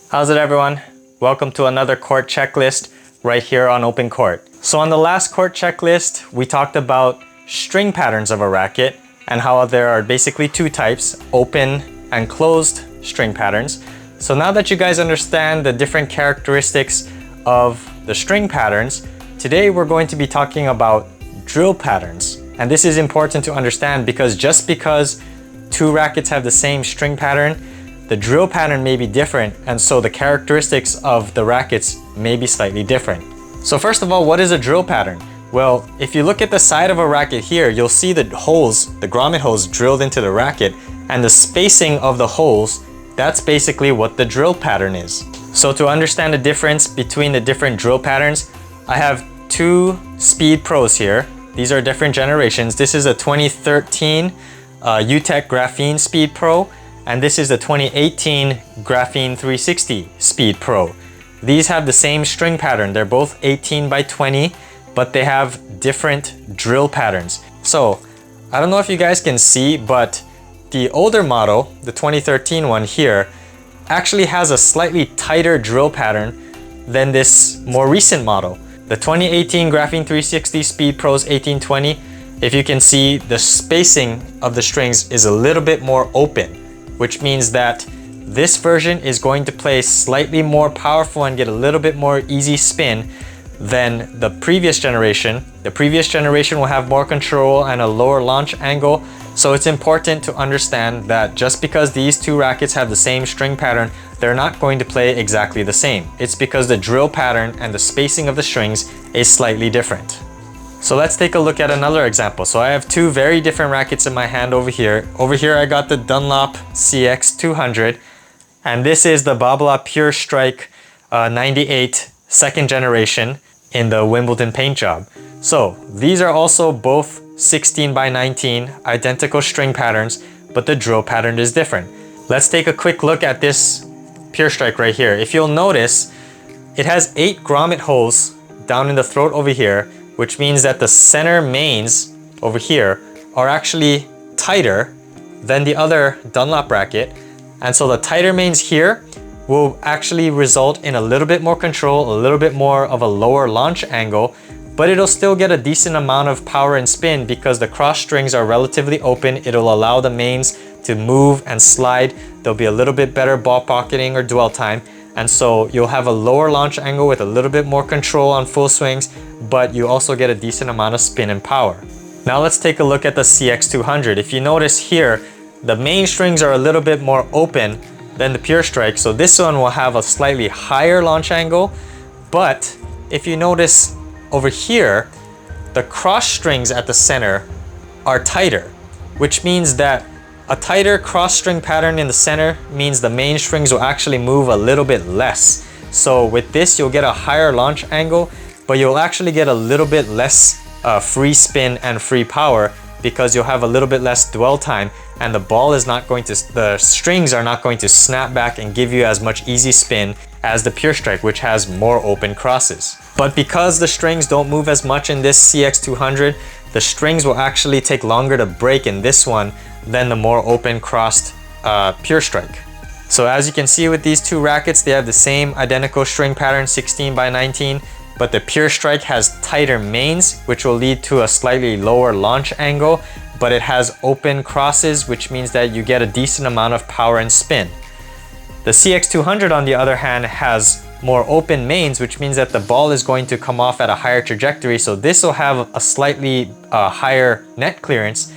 How's it, everyone? Welcome to another court checklist right here on OpenCourt. So on the last court checklist, we talked about string patterns of a racket and how there are basically two types, open and closed string patterns. So now that you guys understand the different characteristics of the string patterns, today we're going to be talking about drill patterns. And this is important to understand because just because two rackets have the same string pattern, the drill pattern may be different, and so the characteristics of the rackets may be slightly different. So first of all, what is a drill pattern? Well, if you look at the side of a racket here, you'll see the holes, the grommet holes drilled into the racket, and the spacing of the holes, that's basically what the drill pattern is. So to understand the difference between the different drill patterns, I have two Speed Pros here. These are different generations. This is a 2013 UTech Graphene Speed Pro, and this is the 2018 Graphene 360 Speed Pro. These have the same string pattern. They're both 18 by 20, but they have different drill patterns. So I don't know if you guys can see, but the older model, the 2013 one here, actually has a slightly tighter drill pattern than this more recent model. The 2018 Graphene 360 Speed Pros 1820, if you can see, the spacing of the strings is a little bit more open, which means that this version is going to play slightly more powerful and get a little bit more easy spin than the previous generation. The previous generation will have more control and a lower launch angle. So it's important to understand that just because these two rackets have the same string pattern, they're not going to play exactly the same. It's because the drill pattern and the spacing of the strings is slightly different. So let's take a look at another example. So I have two very different rackets in my hand over here. Over here I got the Dunlop CX200, and this is the Babla Pure Strike 98 second generation in the Wimbledon paint job. So these are also both 16 by 19 identical string patterns, but the drill pattern is different. Let's take a quick look at this Pure Strike right here. If you'll notice, it has 8 grommet holes down in the throat over here, which means that the center mains over here are actually tighter than the other Dunlop racket. And so the tighter mains here will actually result in a little bit more control, a little bit more of a lower launch angle, but it'll still get a decent amount of power and spin because the cross strings are relatively open. It'll allow the mains to move and slide. There'll be a little bit better ball pocketing or dwell time. And so you'll have a lower launch angle with a little bit more control on full swings, but you also get a decent amount of spin and power. Now let's take a look at the CX200. If you notice here, the main strings are a little bit more open than the Pure Strike. So this one will have a slightly higher launch angle, but if you notice over here, the cross strings at the center are tighter, which means that a tighter cross string pattern in the center means the main strings will actually move a little bit less. So with this, you'll get a higher launch angle, but you'll actually get a little bit less free spin and free power because you'll have a little bit less dwell time, and the strings are not going to snap back and give you as much easy spin as the Pure Strike, which has more open crosses. But because the strings don't move as much in this CX200, the strings will actually take longer to break in this one than the more open crossed Pure Strike. So as you can see with these two rackets, they have the same identical string pattern, 16 by 19, but the Pure Strike has tighter mains, which will lead to a slightly lower launch angle, but it has open crosses, which means that you get a decent amount of power and spin. The CX200, on the other hand, has more open mains, which means that the ball is going to come off at a higher trajectory. So this will have a slightly higher net clearance,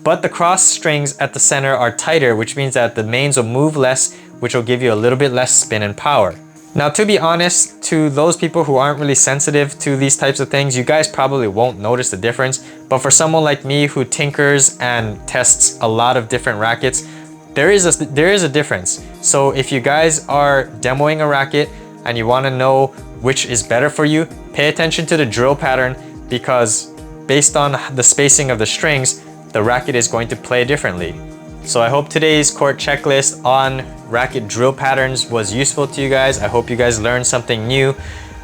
but the cross strings at the center are tighter, which means that the mains will move less, which will give you a little bit less spin and power. Now, to be honest, to those people who aren't really sensitive to these types of things, you guys probably won't notice the difference. But for someone like me who tinkers and tests a lot of different rackets, there is a difference. So if you guys are demoing a racket and you want to know which is better for you, pay attention to the drill pattern, because based on the spacing of the strings, the racket is going to play differently. So I hope today's court checklist on racket drill patterns was useful to you guys. I hope you guys learned something new.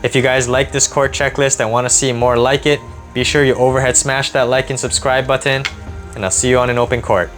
If you guys like this court checklist and want to see more like it, be sure you overhead smash that like and subscribe button, and I'll see you on an open court.